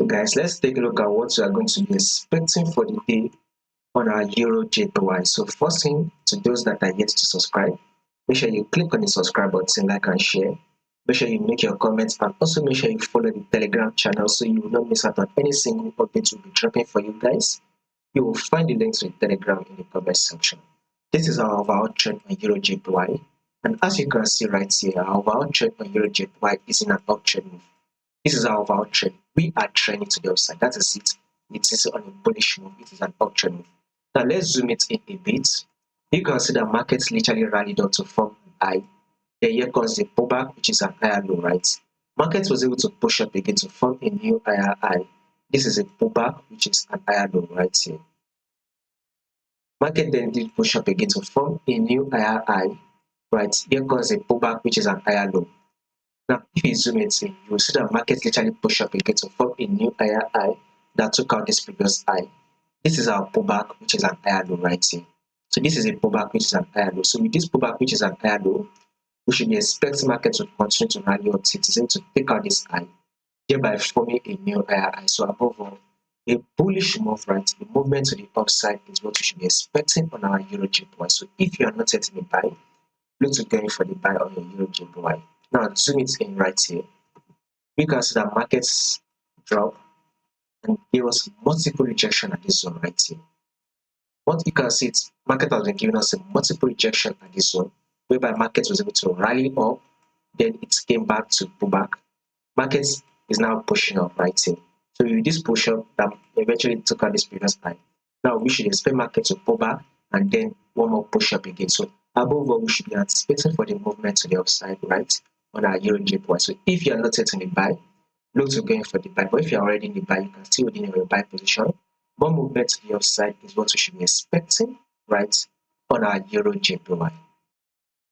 Guys, let's take a look at what we are going to be expecting for the day on our EURJPY. So first thing, to those that are yet to subscribe, make sure you click on the subscribe button, like and share. Make sure you make your comments, and also make sure you follow the Telegram channel so you will not miss out on any single update we'll be dropping for you guys. You will find the link to the Telegram in the comment section. This is our overall trend on EURJPY, and as you can see right here, our overall trend on EURJPY is in an uptrend move. This is our overall trend. We are trending to the upside. That is it. It is on a bullish move. It is an uptrend move. Now let's zoom it in a bit. You can see the markets literally rallied up to form an high. Then here comes the pullback, which is an higher low, right? Market was able to push up again to form a new higher high. This is a pullback, which is an higher low right here. Market then did push up again to form a new higher high, right? Here comes a pullback, which is an higher low. Now, if you zoom it in, you will see that market literally push up again to form a new higher high that took out this previous high. This is our pullback, which is an higher low right here. So this is a pullback, which is an higher low. So with this pullback, which is an higher low, we should be expecting market to continue to rally up to to take out this high, thereby forming a new higher high. So above all, a bullish move, right? The movement to the upside is what we should be expecting on our EURJPY. So if you are not yet in the buy, look to going for the buy on your EURJPY. Now zoom it in right here. We can see that markets drop and give us multiple rejection at this zone right here. What you can see is market has been giving us a multiple rejection at this zone, whereby market was able to rally up, then it came back to pull back. Market is now pushing up right here. So with this push up, that eventually took out this previous high. Now we should expect market to pull back and then one more push up again. So above all, we should be anticipating for the movement to the upside, right, on our EURJPY. So if you are not yet in the buy, look to going for the buy. But if you are already in the buy, you can still within your buy position. More movement to the upside is what we should be expecting, right, on our EURJPY.